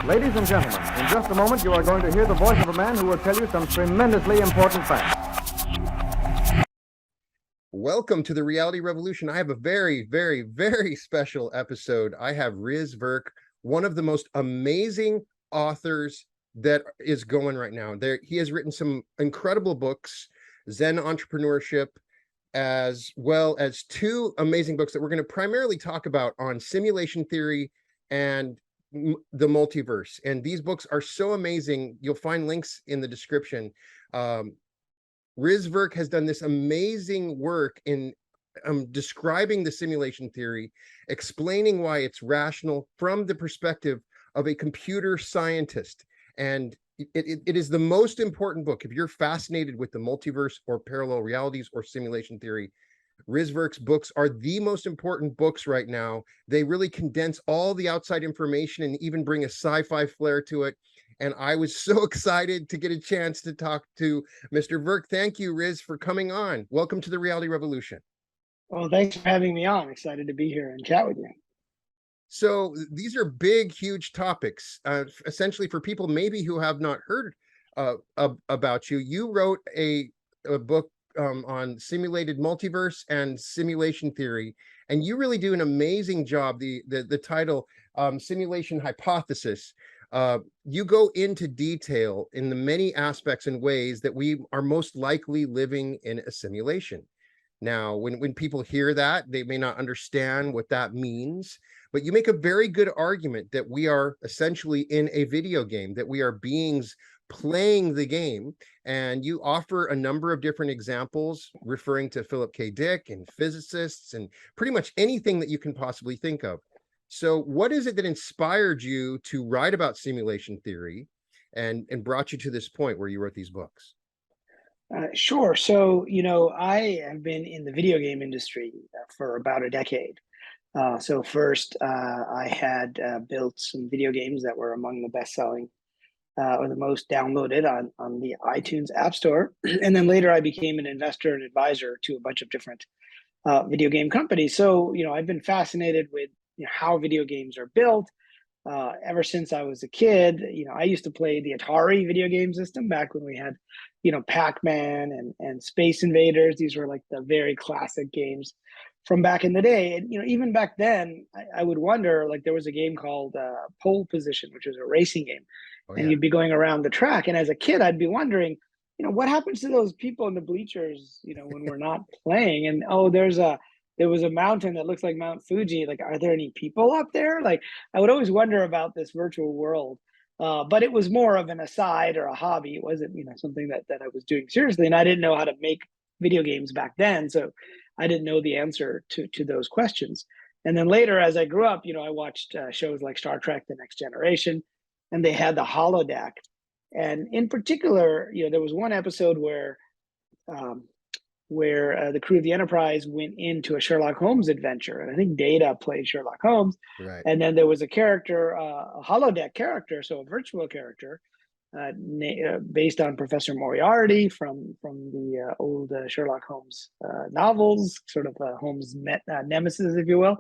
Ladies and gentlemen, in just a moment you are going to hear the voice of a man who will tell you some tremendously important facts. Welcome to the Reality Revolution. I have a very, very, very special episode. I have Riz Virk, one of the most amazing authors that is going right now. He has written some incredible books, Zen Entrepreneurship, as well as two amazing books that we're going to primarily talk about on simulation theory and the multiverse. And these books are so amazing. You'll find links in the description. Riz Virk has done this amazing work in describing the simulation theory, explaining why it's rational from the perspective of a computer scientist. And it is the most important book. If you're fascinated with the multiverse or parallel realities or simulation theory, Riz Virk's books are the most important books right now. They really condense all the outside information and even bring a sci-fi flair to it. And I was so excited to get a chance to talk to Mr. Virk. Thank you, Riz, for coming on. Welcome to the Reality Revolution. Well, thanks for having me on. Excited to be here and chat with you. So these are big, huge topics, essentially for people maybe who have not heard about you. You wrote a book on simulated multiverse and simulation theory, and you really do an amazing job. The title, Simulation Hypothesis, you go into detail in the many aspects and ways that we are most likely living in a simulation. Now, when people hear that, they may not understand what that means, but you make a very good argument that we are essentially in a video game, that we are beings playing the game, and you offer a number of different examples referring to Philip K. Dick and physicists and pretty much anything that you can possibly think of. So what is it that inspired you to write about simulation theory and brought you to this point where you wrote these books? Sure. So, I have been in the video game industry for about a decade. So first, I had built some video games that were among the best-selling or the most downloaded on the iTunes App Store. And then later I became an investor and advisor to a bunch of different video game companies. So, I've been fascinated with how video games are built ever since I was a kid. I used to play the Atari video game system back when we had, Pac-Man and Space Invaders. These were like the very classic games from back in the day. And, even back then, I would wonder, like there was a game called Pole Position, which was a racing game. Oh, yeah. And you'd be going around the track. And as a kid, I'd be wondering, what happens to those people in the bleachers, when we're not playing? And, there was a mountain that looks like Mount Fuji. Like, are there any people up there? Like, I would always wonder about this virtual world. But it was more of an aside or a hobby. It wasn't, something that I was doing seriously. And I didn't know how to make video games back then. So I didn't know the answer to those questions. And then later, as I grew up, I watched shows like Star Trek: The Next Generation, and they had the holodeck. And in particular, there was one episode where the crew of the Enterprise went into a Sherlock Holmes adventure. And I think Data played Sherlock Holmes. Right. And then there was a character, a holodeck character, so a virtual character, based on Professor Moriarty from the old Sherlock Holmes novels, sort of Holmes' nemesis, if you will.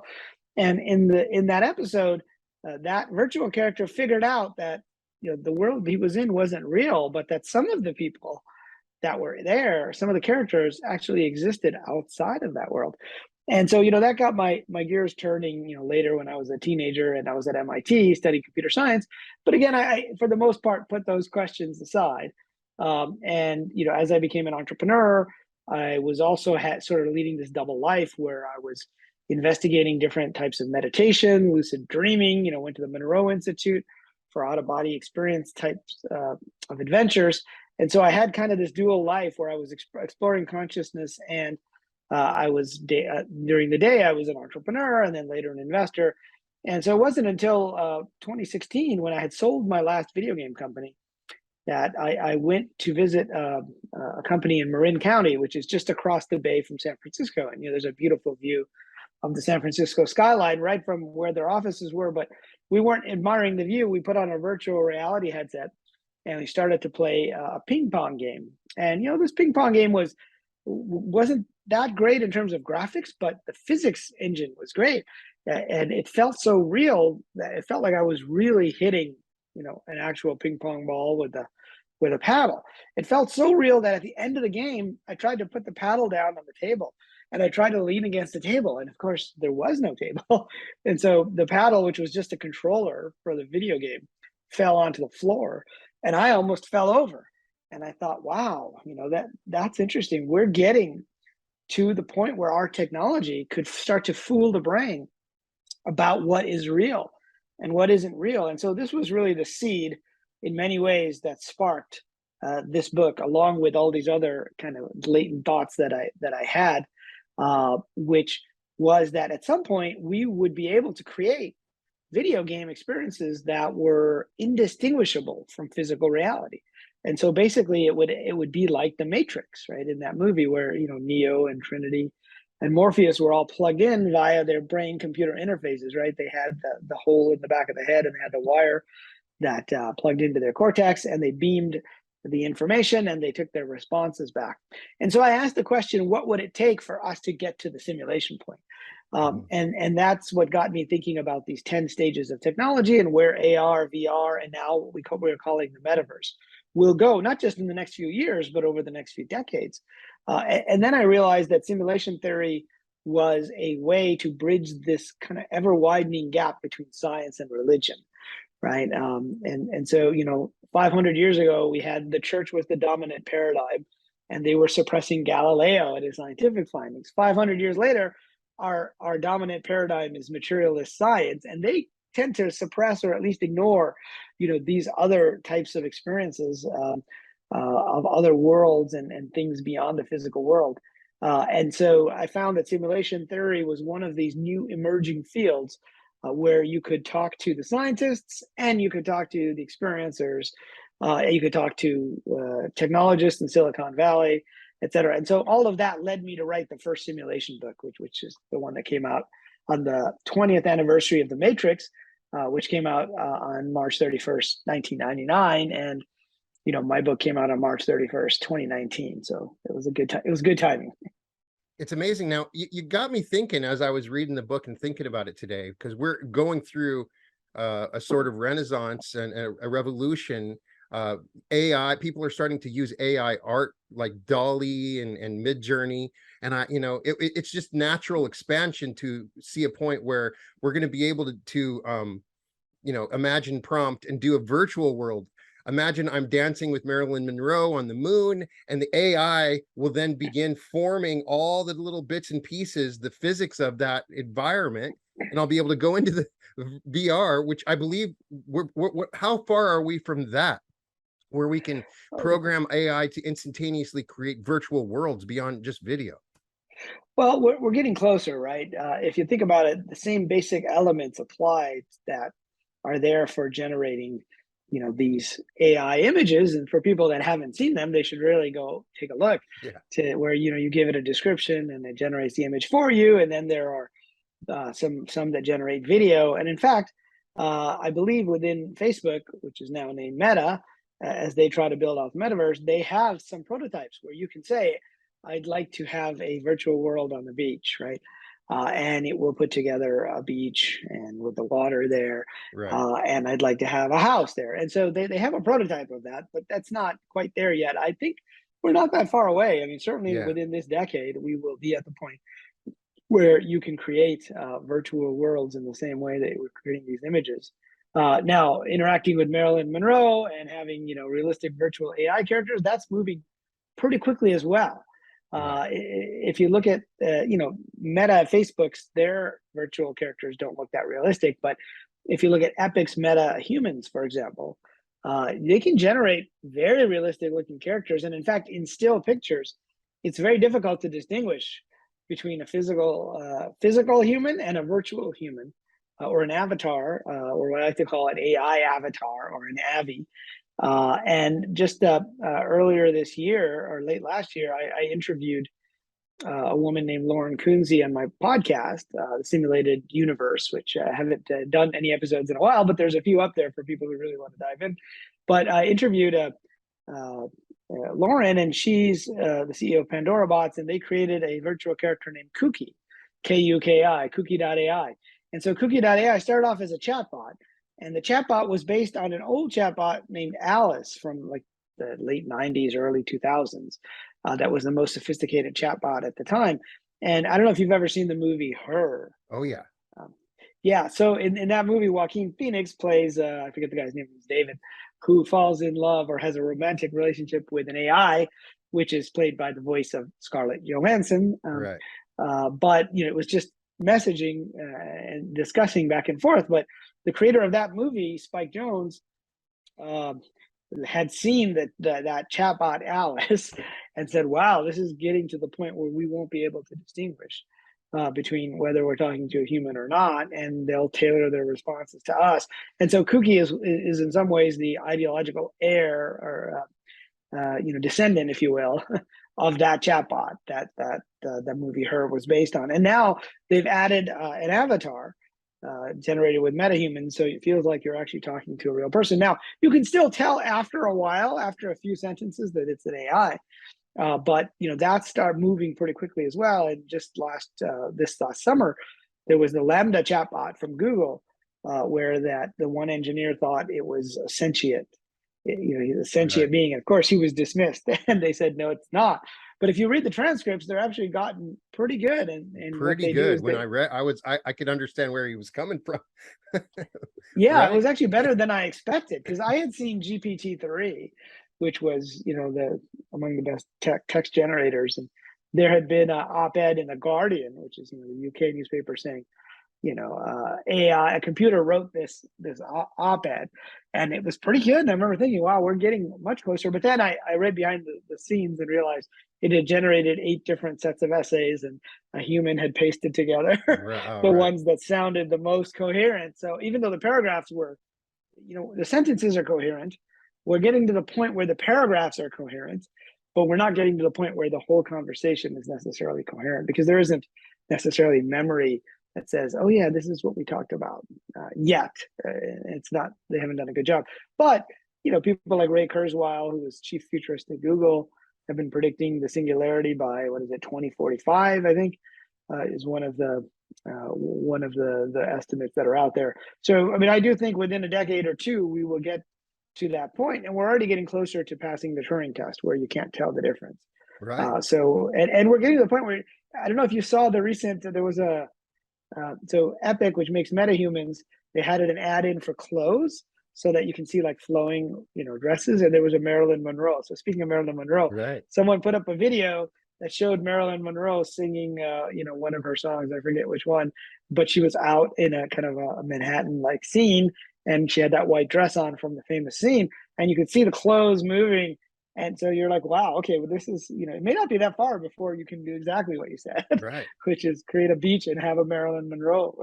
And in that episode, that virtual character figured out that the world he was in wasn't real, but that some of the people that were there, some of the characters actually existed outside of that world. And so, that got my gears turning, later when I was a teenager and I was at MIT studying computer science. But again, I for the most part, put those questions aside. And, as I became an entrepreneur, I was also sort of leading this double life where I was investigating different types of meditation, lucid dreaming, went to the Monroe Institute for out-of-body experience types of adventures. And so I had kind of this dual life where I was exploring consciousness, and I was during the day I was an entrepreneur, and then later an investor. And so it wasn't until 2016, when I had sold my last video game company, that I went to visit a company in Marin County, which is just across the bay from San Francisco. And there's a beautiful view of the San Francisco skyline right from where their offices were. But we weren't admiring the view. We put on a virtual reality headset, and we started to play a ping pong game. And, this ping pong game wasn't that great in terms of graphics, but the physics engine was great. And it felt so real that it felt like I was really hitting an actual ping pong ball with a paddle. It felt so real that at the end of the game, I tried to put the paddle down on the table and I tried to lean against the table. And of course, there was no table. And so the paddle, which was just a controller for the video game, fell onto the floor and I almost fell over. And I thought, wow, that's interesting. We're getting to the point where our technology could start to fool the brain about what is real and what isn't real. And so this was really the seed in many ways that sparked this book, along with all these other kind of latent thoughts that I had, which was that at some point we would be able to create video game experiences that were indistinguishable from physical reality. And so basically it would be like the Matrix, right? In that movie where, Neo and Trinity and Morpheus were all plugged in via their brain computer interfaces, right? They had the hole in the back of the head and they had the wire that plugged into their cortex, and they beamed the information and they took their responses back. And so I asked the question, what would it take for us to get to the simulation point? And that's what got me thinking about these 10 stages of technology and where AR, VR, and now what we're calling the metaverse will go, not just in the next few years, but over the next few decades. And then I realized that simulation theory was a way to bridge this kind of ever widening gap between science and religion, right? And so, 500 years ago, we had the church was the dominant paradigm, and they were suppressing Galileo and his scientific findings. 500 years later, our dominant paradigm is materialist science, and they tend to suppress or at least ignore, these other types of experiences of other worlds and things beyond the physical world. And so I found that simulation theory was one of these new emerging fields where you could talk to the scientists and you could talk to the experiencers, and you could talk to technologists in Silicon Valley, et cetera. And so all of that led me to write the first simulation book, which is the one that came out on the 20th anniversary of The Matrix, which came out on March 31st, 1999. And, my book came out on March 31st, 2019. So it was a good time. It was good timing. It's amazing. Now, you got me thinking as I was reading the book and thinking about it today, because we're going through a sort of renaissance and a revolution. AI, people are starting to use AI art like Dolly and Midjourney. And it's just natural expansion to see a point where we're going to be able to imagine prompt and do a virtual world. Imagine I'm dancing with Marilyn Monroe on the moon, and the AI will then begin forming all the little bits and pieces, the physics of that environment, and I'll be able to go into the VR, which I believe how far are we from that, where we can program AI to instantaneously create virtual worlds beyond just video? Well, we're getting closer, right? If you think about it, the same basic elements apply that are there for generating these AI images. And for people that haven't seen them, they should really go take a look to where, you give it a description and it generates the image for you. And then there are some that generate video. And in fact, I believe within Facebook, which is now named Meta, as they try to build out the metaverse, they have some prototypes where you can say, I'd like to have a virtual world on the beach, right? And it will put together a beach and with the water there. Right. And I'd like to have a house there. And so they have a prototype of that, but that's not quite there yet. I think we're not that far away. I mean, certainly within this decade, we will be at the point where you can create virtual worlds in the same way that we're creating these images. Now, interacting with Marilyn Monroe and having, realistic virtual AI characters, that's moving pretty quickly as well. If you look at, Meta, Facebook's, their virtual characters don't look that realistic. But if you look at Epic's Meta humans, for example, they can generate very realistic looking characters. And in fact, in still pictures, it's very difficult to distinguish between a physical human and a virtual human, or an avatar, or what I like to call an AI avatar or an AVI. And just earlier this year or late last year, I interviewed a woman named Lauren Kunze on my podcast, The Simulated Universe, which I haven't done any episodes in a while, but there's a few up there for people who really want to dive in. But I interviewed Lauren, and she's the CEO of Pandora Bots, and they created a virtual character named Kuki, Kuki.ai, Kuki.ai. And so Kuki.ai started off as a chatbot, And the chatbot was based on an old chatbot named Alice from like the late 90s, early 2000s. That was the most sophisticated chatbot at the time. And I don't know if you've ever seen the movie Her. Oh yeah. Yeah, so in that movie, Joaquin Phoenix plays, I forget the guy's name, it's David, who falls in love or has a romantic relationship with an AI, which is played by the voice of Scarlett Johansson. Right. But it was just messaging and discussing back and forth. But the creator of that movie, Spike Jonze, had seen that chatbot Alice and said, "Wow, this is getting to the point where we won't be able to distinguish between whether we're talking to a human or not, and they'll tailor their responses to us." And so Kuki is in some ways the ideological heir or descendant, if you will, of that chatbot that movie Her was based on. And now they've added an avatar generated with metahumans, so it feels like you're actually talking to a real person. Now, you can still tell after a while, after a few sentences, that it's an AI. But that started moving pretty quickly as well. And just this last summer, there was the Lambda chatbot from Google, where the one engineer thought it was a sentient, a sentient being. And of course, he was dismissed, and they said no, it's not. But if you read the transcripts, they're actually gotten pretty good. And pretty good. When I read, I could understand where he was coming from. Yeah, right? It was actually better than I expected, because I had seen GPT-3, which was among the best text generators, and there had been an op-ed in the Guardian, which is the UK newspaper, saying AI, a computer wrote this op-ed, and it was pretty good. And I remember thinking, wow, we're getting much closer. But then I read behind the scenes and realized it had generated 8 different sets of essays, and a human had pasted together the ones that sounded the most coherent. So even though the paragraphs were, the sentences are coherent, we're getting to the point where the paragraphs are coherent, but we're not getting to the point where the whole conversation is necessarily coherent, because there isn't necessarily memory that says, oh yeah, this is what we talked about yet. It's not, they haven't done a good job. But, people like Ray Kurzweil, who was chief futurist at Google, have been predicting the singularity by, 2045, I think, is one of the estimates that are out there. So, I do think within a decade or two, we will get to that point, and we're already getting closer to passing the Turing test, where you can't tell the difference. Right. So we're getting to the point where, I don't know if you saw the recent, there was so Epic, which makes metahumans, they had an add-in for clothes, so that you can see like flowing, dresses, and there was a Marilyn Monroe. So speaking of Marilyn Monroe, right, someone put up a video that showed Marilyn Monroe singing, one of her songs. I forget which one, but she was out in a kind of a Manhattan-like scene, and she had that white dress on from the famous scene, and you could see the clothes moving. And so you're like, wow, okay, well, this is, it may not be that far before you can do exactly what you said, right, which is create a beach and have a Marilyn Monroe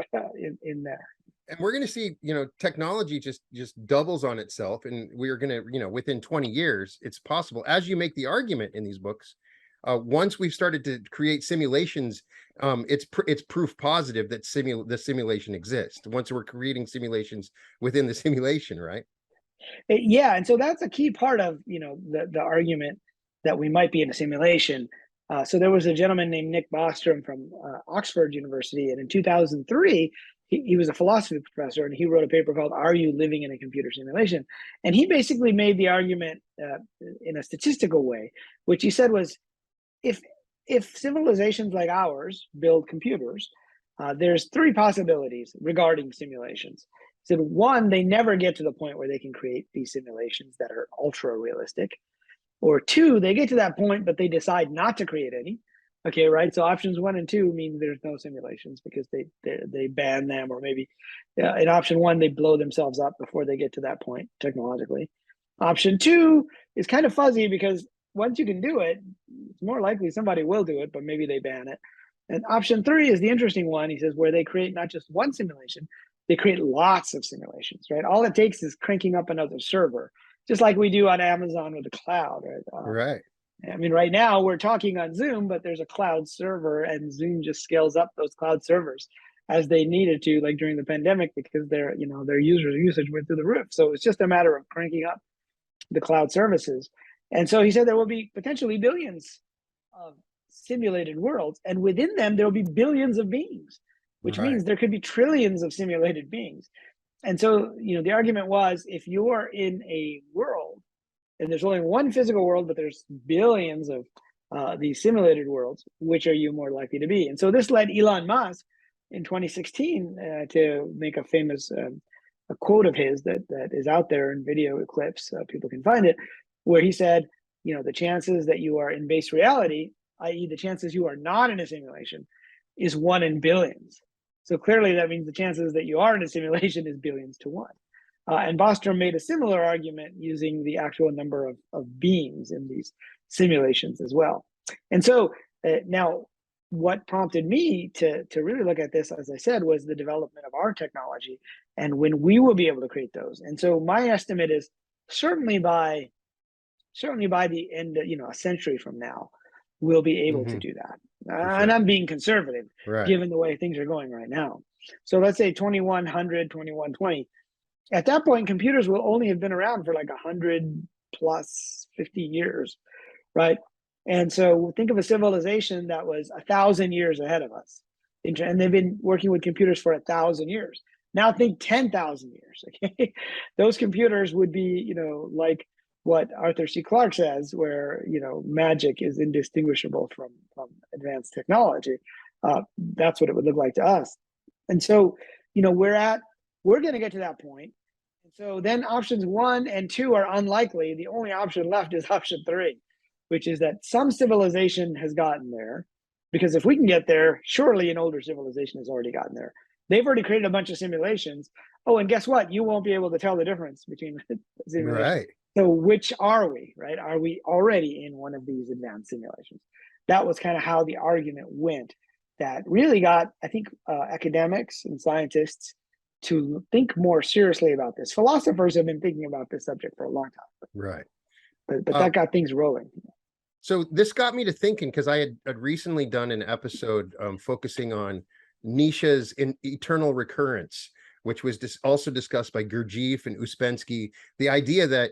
in there. And we're going to see, technology just doubles on itself, and we're going to, within 20 years, it's possible, as you make the argument in these books, once we've started to create simulations, it's proof positive that the simulation exists. Once we're creating simulations within the simulation, right? Yeah, and so that's a key part of the argument that we might be in a simulation. So there was a gentleman named Nick Bostrom from Oxford University, and in 2003, he was a philosophy professor, and he wrote a paper called "Are You Living in a Computer Simulation?" And he basically made the argument in a statistical way, which he said was, if civilizations like ours build computers, there's 3 possibilities regarding simulations. So 1, they never get to the point where they can create these simulations that are ultra realistic. Or 2, they get to that point, but they decide not to create any. Okay, right? So options 1 and 2 mean there's no simulations because they ban them, or maybe in option 1, they blow themselves up before they get to that point technologically. Option 2 is kind of fuzzy, because once you can do it, it's more likely somebody will do it, but maybe they ban it. And option 3 is the interesting one, he says, where they create not just one simulation, they create lots of simulations, right? All it takes is cranking up another server, just like we do on Amazon with the cloud, right? Right. Right now we're talking on Zoom, but there's a cloud server, and Zoom just scales up those cloud servers as they needed to, like during the pandemic, because their user usage went through the roof. So it's just a matter of cranking up the cloud services. And so he said there will be potentially billions of simulated worlds, and within them there will be billions of beings, which means there could be trillions of simulated beings. And so, the argument was, if you are in a world and there's only one physical world, but there's billions of these simulated worlds, which are you more likely to be? And so this led Elon Musk in 2016 to make a famous a quote of his that is out there in video clips, people can find it, where he said, the chances that you are in base reality, i.e. the chances you are not in a simulation, is 1 in billions. So clearly that means the chances that you are in a simulation is billions to 1. And Bostrom made a similar argument using the actual number of beings in these simulations as well. And so now what prompted me to really look at this, as I said, was the development of our technology and when we will be able to create those. And so my estimate is certainly by the end, a century from now, we'll be able to do that. And I'm being conservative, given the way things are going right now. So let's say 2100, 2120. At that point, computers will only have been around for like 100 plus 50 years, right? And so think of a civilization that was 1,000 years ahead of us. And they've been working with computers for 1,000 years. Now think 10,000 years, okay? Those computers would be, like what Arthur C. Clarke says, where, magic is indistinguishable from advanced technology. That's what it would look like to us. And so, we're going to get to that point. And so then options 1 and 2 are unlikely. The only option left is option 3, which is that some civilization has gotten there. Because if we can get there, surely an older civilization has already gotten there. They've already created a bunch of simulations. Oh, and guess what? You won't be able to tell the difference between simulations. Right. So which are we, right? Are we already in one of these advanced simulations? That was kind of how the argument went. That really got, I think, academics and scientists to think more seriously about this. Philosophers have been thinking about this subject for a long time. Right. But that got things rolling. So this got me to thinking, because I had recently done an episode focusing on Nietzsche's eternal recurrence, which was also discussed by Gurdjieff and Uspensky, the idea that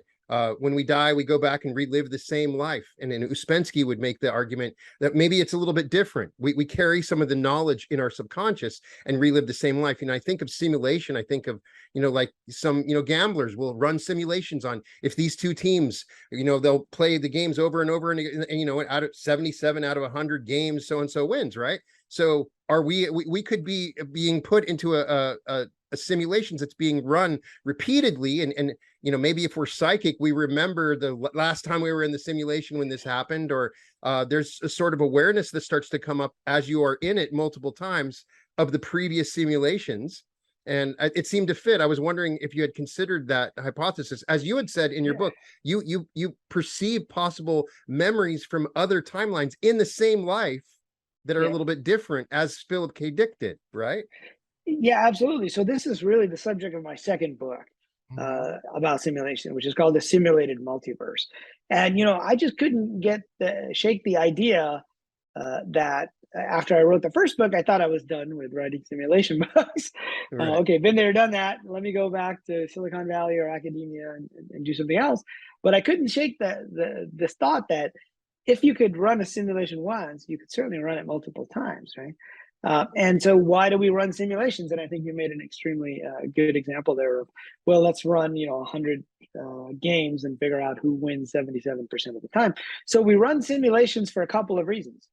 when we die, we go back and relive the same life. And then Uspensky would make the argument that maybe it's a little bit different. We carry some of the knowledge in our subconscious and relive the same life. I think of simulation. I think of, like some, gamblers will run simulations on if these two teams, they'll play the games over and over and out of 77 out of 100 games, so-and-so wins, right? So we could be being put into a simulations that's being run repeatedly, and maybe if we're psychic, we remember the last time we were in the simulation when this happened, or there's a sort of awareness that starts to come up as you are in it multiple times of the previous simulations, and it seemed to fit. I was wondering if you had considered that hypothesis. As you had said in your book, you perceive possible memories from other timelines in the same life that are a little bit different, as Philip K. Dick did, right? Yeah, absolutely. So this is really the subject of my second book about simulation, which is called The Simulated Multiverse. And, I just couldn't shake the idea that after I wrote the first book, I thought I was done with writing simulation books. Right. Okay, been there, done that. Let me go back to Silicon Valley or academia and do something else. But I couldn't shake this thought that if you could run a simulation once, you could certainly run it multiple times, right? And so why do we run simulations? And I think you made an extremely good example there of, well, let's run 100 games and figure out who wins 77% of the time. So we run simulations for a couple of reasons.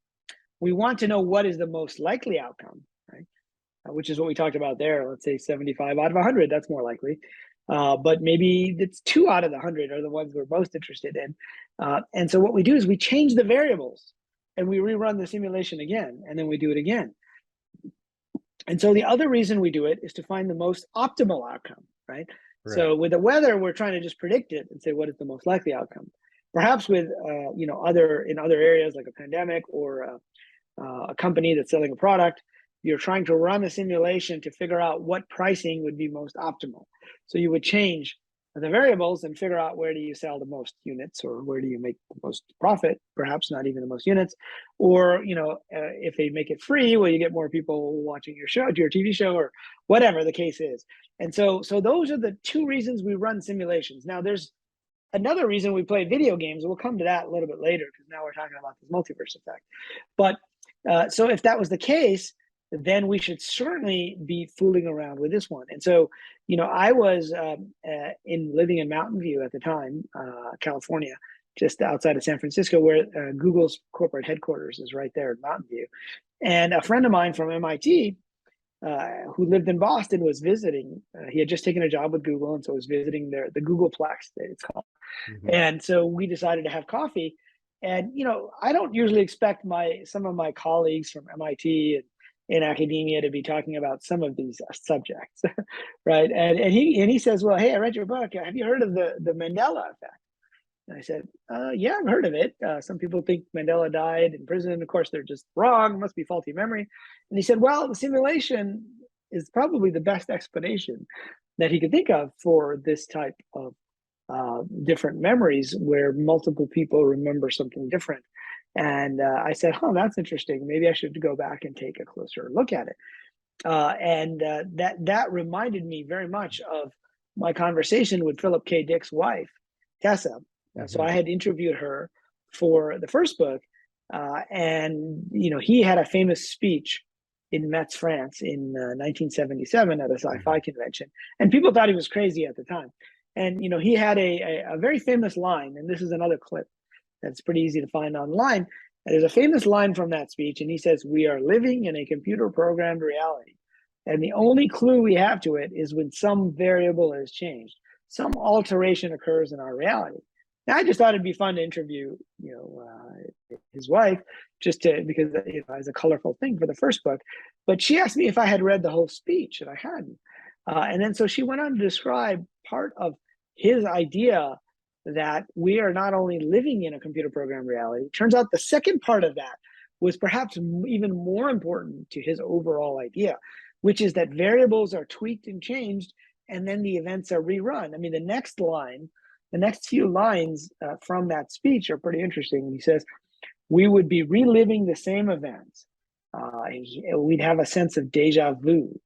We want to know what is the most likely outcome, right? Which is what we talked about there. Let's say 75 out of 100, that's more likely. But maybe it's 2 out of the 100 are the ones we're most interested in. And so what we do is we change the variables and we rerun the simulation again, and then we do it again. And so the other reason we do it is to find the most optimal outcome, right? So with the weather, we're trying to just predict it and say, what is the most likely outcome? Perhaps with, in other areas like a pandemic or a company that's selling a product, you're trying to run a simulation to figure out what pricing would be most optimal. So you would change the variables and figure out where do you sell the most units, or where do you make the most profit, perhaps not even the most units, or if they make it free, will you get more people watching your TV show, or whatever the case is. And so those are the 2 reasons we run simulations. Now there's another reason we play video games. We'll come to that a little bit later, because now we're talking about this multiverse effect. But so if that was the case, then we should certainly be fooling around with this one. And so, I was living in Mountain View at the time, California, just outside of San Francisco, where Google's corporate headquarters is right there in Mountain View. And a friend of mine from MIT, who lived in Boston, was visiting. He had just taken a job with Google, and so was visiting the Googleplex, it's called. Mm-hmm. And so we decided to have coffee. And I don't usually expect some of my colleagues from MIT and in academia to be talking about some of these subjects, right? And he says, "Well, hey, I read your book. Have you heard of the Mandela effect?" And I said, "Yeah, I've heard of it. Some people think Mandela died in prison. Of course, they're just wrong. It must be faulty memory." And he said, "Well, the simulation is probably the best explanation that he could think of for this type of different memories where multiple people remember something different." And I said, "Oh, that's interesting. Maybe I should go back and take a closer look at it." That reminded me very much of my conversation with Philip K. Dick's wife, Tessa. Mm-hmm. So I had interviewed her for the first book, and he had a famous speech in Metz, France, in 1977 at a sci-fi convention, and people thought he was crazy at the time. And he had a very famous line, and this is another clip that's pretty easy to find online. There's a famous line from that speech, and he says, "We are living in a computer-programmed reality, and the only clue we have to it is when some variable is changed. Some alteration occurs in our reality." Now, I just thought it'd be fun to interview, his wife, because as a colorful thing for the first book. But she asked me if I had read the whole speech, and I hadn't. And then so she went on to describe part of his idea that we are not only living in a computer program reality. Turns out the second part of that was perhaps even more important to his overall idea, which is that variables are tweaked and changed, and then the events are rerun. I mean, the next few lines from that speech are pretty interesting. He says, "We would be reliving the same events. We'd have a sense of deja vu,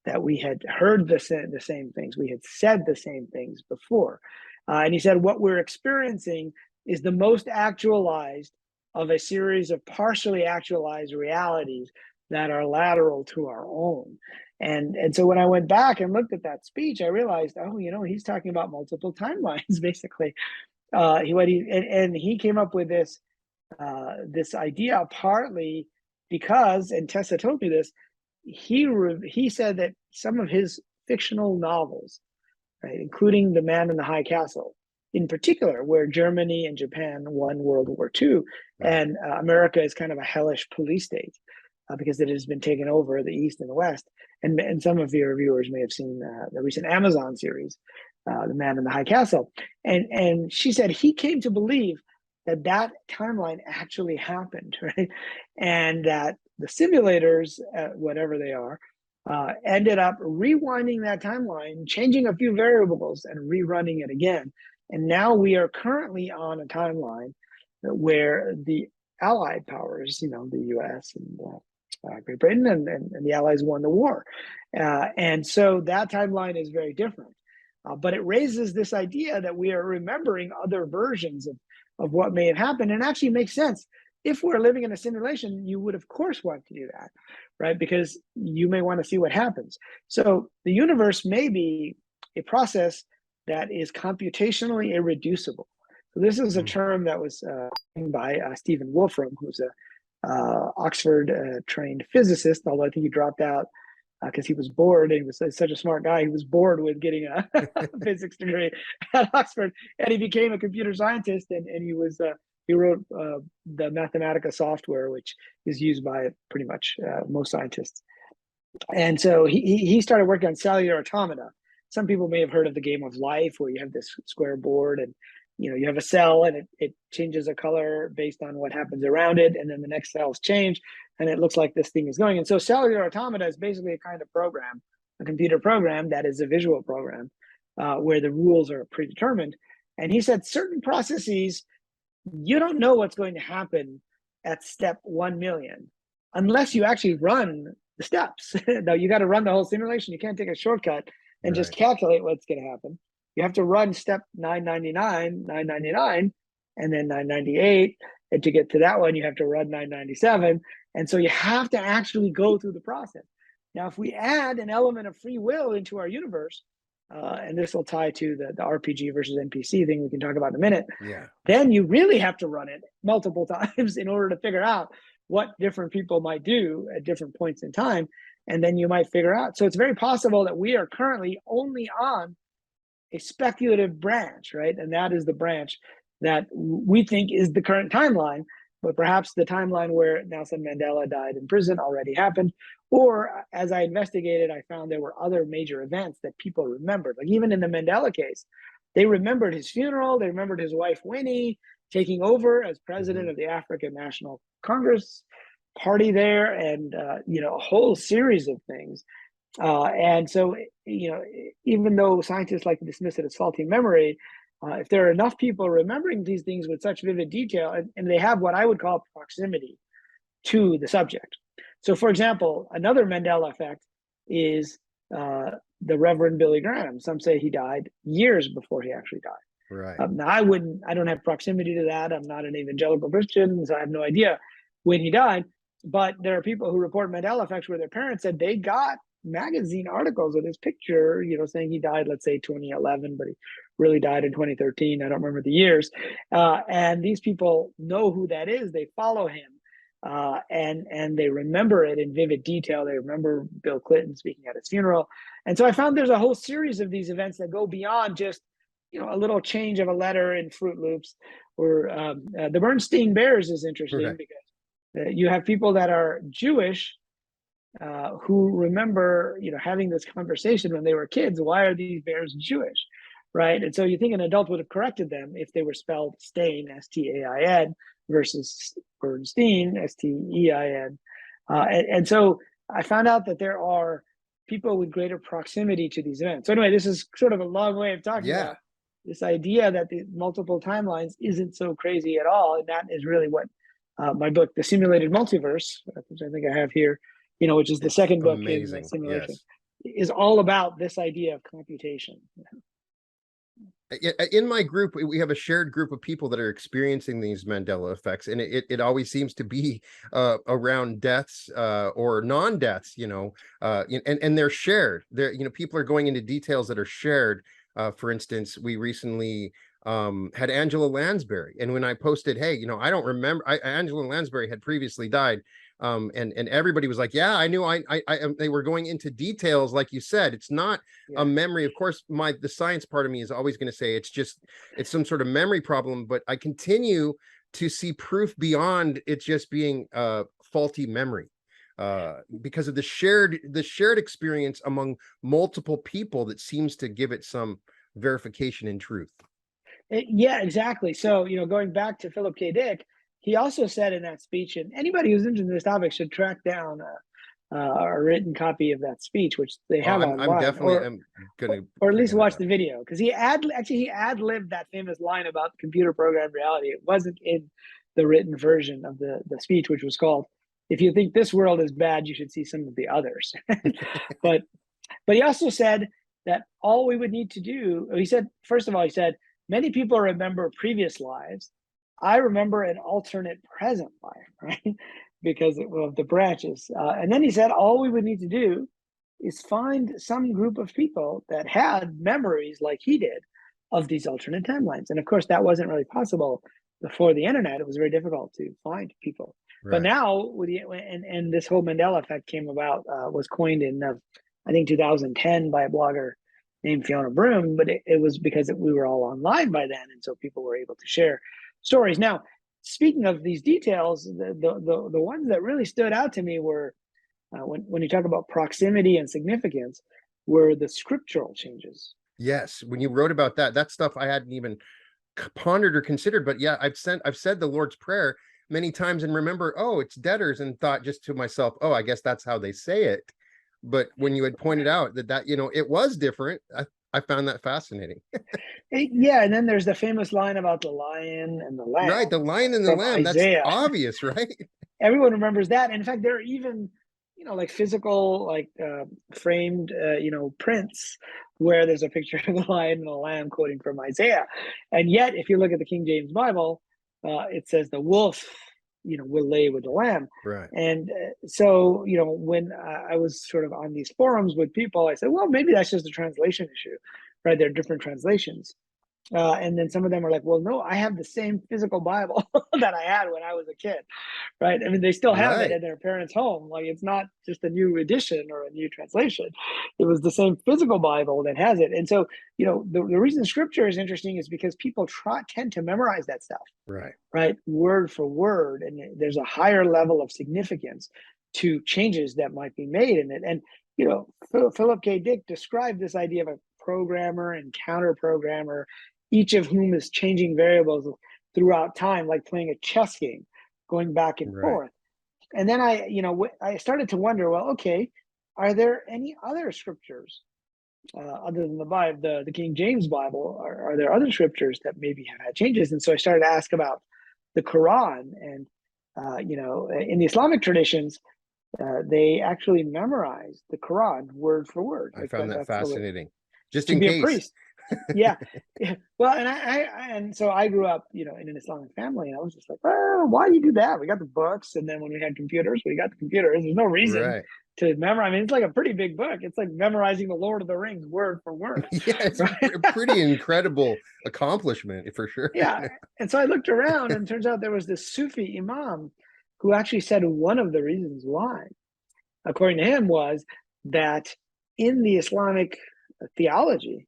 that we had heard the same things, we had said the same things before." And he said, "What we're experiencing is the most actualized of a series of partially actualized realities that are lateral to our own." And so when I went back and looked at that speech, I realized, he's talking about multiple timelines, basically. He came up with this idea partly because, and Tessa told me this, he said that some of his fictional novels, right, including The Man in the High Castle, in particular, where Germany and Japan won World War II, right, and America is kind of a hellish police state because it has been taken over, the East and the West. And some of your viewers may have seen the recent Amazon series, The Man in the High Castle. And she said he came to believe that timeline actually happened, right? And that the simulators, whatever they are, ended up rewinding that timeline, changing a few variables and rerunning it again. And now we are currently on a timeline where the Allied powers, the US and Great Britain and the Allies won the war. And so that timeline is very different. But it raises this idea that we are remembering other versions of what may have happened, and actually makes sense. If we're living in a simulation, you would of course want to do that, right? Because you may want to see what happens. So the universe may be a process that is computationally irreducible. So this is a term that was coined by Stephen Wolfram, who's a Oxford trained physicist, although I think he dropped out because he was bored. And he was such a smart guy. He was bored with getting a physics degree at Oxford, and he became a computer scientist. And he wrote the Mathematica software, which is used by pretty much most scientists. And so he started working on cellular automata. Some people may have heard of the game of life, where you have this square board and you have a cell and it changes a color based on what happens around it, and then the next cells change and it looks like this thing is going. And so cellular automata is basically a kind of program, a computer program that is a visual program where the rules are predetermined. And he said certain processes, you don't know what's going to happen at step 1 million unless you actually run the steps. Now you got to run the whole simulation. You can't take a shortcut and just calculate what's going to happen. You have to run step 999, 999, and then 998. And to get to that one, you have to run 997. And so you have to actually go through the process. Now, if we add an element of free will into our universe, and this will tie to the RPG versus NPC thing we can talk about in a minute, then you really have to run it multiple times in order to figure out what different people might do at different points in time. And then you might figure out. So it's very possible that we are currently only on a speculative branch, right? And that is the branch that we think is the current timeline, but perhaps the timeline where Nelson Mandela died in prison already happened. Or as I investigated, I found there were other major events that people remembered. Like even in the Mandela case, they remembered his funeral, they remembered his wife Winnie taking over as president of the African National Congress Party there, and a whole series of things. And so, even though scientists like to dismiss it as faulty memory, if there are enough people remembering these things with such vivid detail, and they have what I would call proximity to the subject. So, for example, another Mandela effect is the Reverend Billy Graham. Some say he died years before he actually died. Right. Now, I don't have proximity to that. I'm not an evangelical Christian, so I have no idea when he died. But there are people who report Mandela effects where their parents said they got magazine articles with his picture, saying he died, let's say 2011, but he really died in 2013. I don't remember the years. And these people know who that is. They follow him. And they remember it in vivid detail. They remember Bill Clinton speaking at his funeral. And so I found there's a whole series of these events that go beyond just, a little change of a letter in Fruit Loops. Or the Bernstein Bears is interesting because you have people that are Jewish who remember, having this conversation when they were kids. Why are these bears Jewish, right? And so you think an adult would have corrected them if they were spelled Stein, S-T-A-I-N, versus Bernstein, S-T-E-I-N. And so I found out that there are people with greater proximity to these events. So anyway, this is sort of a long way of talking about this idea that the multiple timelines isn't so crazy at all. And that is really what my book, The Simulated Multiverse, which I think I have here, which is the second book in the simulation, is all about this idea of computation. In my group, we have a shared group of people that are experiencing these Mandela effects, and it always seems to be around deaths or non-deaths, and they're shared. People are going into details that are shared. For instance, we recently had Angela Lansbury, and when I posted, hey, I don't remember, Angela Lansbury had previously died. And everybody was like, yeah, I knew. They were going into details, like you said. It's not a memory. Of course, the science part of me is always going to say it's some sort of memory problem. But I continue to see proof beyond it just being faulty memory, because of the shared experience among multiple people that seems to give it some verification and truth. Yeah, exactly. So going back to Philip K. Dick, he also said in that speech, and anybody who's interested in this topic should track down a written copy of that speech, which they have online. I'm definitely gonna, or at least watch the video, because he ad-libbed that famous line about computer programmed reality. It wasn't in the written version of the speech, which was called, "If you think this world is bad, you should see some of the others." but he also said that all we would need to do, he said, first of all, he said, many people remember previous lives. I remember an alternate present life, right? Because of the branches. And then he said, all we would need to do is find some group of people that had memories like he did of these alternate timelines. And of course, that wasn't really possible before the internet. It was very difficult to find people. Right. But now, and this whole Mandela effect came about, was coined in, I think, 2010 by a blogger named Fiona Broom, but it was because we were all online by then. And so people were able to share stories. Now, speaking of these details, the ones that really stood out to me were, when you talk about proximity and significance, were the scriptural changes. Yes, when you wrote about that stuff I hadn't even pondered or considered, but yeah, I've said the Lord's Prayer many times and remember, oh, it's debtors, and thought just to myself, oh, I guess that's how they say it. But when you had pointed out that it was different, I found that fascinating. Yeah, and then there's the famous line about the lion and the lamb. Right, the lion and the lamb. Isaiah. That's obvious, right? Everyone remembers that. And in fact, there are even, like physical, framed, prints where there's a picture of the lion and the lamb quoting from Isaiah. And yet, if you look at the King James Bible, it says the wolf will lay with the lamb. Right. And so, when I was sort of on these forums with people, I said, well, maybe that's just a translation issue, right? There are different translations. And then some of them were like, well, no, I have the same physical Bible that I had when I was a kid, right? I mean, they still have it Right. in their parents' home. Like, it's not just a new edition or a new translation. It was the same physical Bible that has it. And so, the reason scripture is interesting is because people tend to memorize that stuff, Right. right? Word for word. And there's a higher level of significance to changes that might be made in it. And, Philip K. Dick described this idea of a programmer and counter programmer, each of whom is changing variables throughout time, like playing a chess game, going back and Right. forth. And then I started to wonder, well, okay, are there any other scriptures other than the Bible, the King James Bible? Are there other scriptures that maybe have had changes? And so I started to ask about the Quran. And in the Islamic traditions, they actually memorize the Quran word for word. I found that fascinating. Just to in be case. a priest. Yeah. Well, and so I grew up, in an Islamic family, and I was just like, well, why do you do that? We got the books, and then when we had computers, we got the computers. There's no reason Right. to memorize. I mean, it's like a pretty big book. It's like memorizing the Lord of the Rings word for word. Yeah, it's right? a pretty incredible accomplishment for sure. Yeah. And so I looked around, and it turns out there was this Sufi imam who actually said one of the reasons why, according to him, was that in the Islamic theology,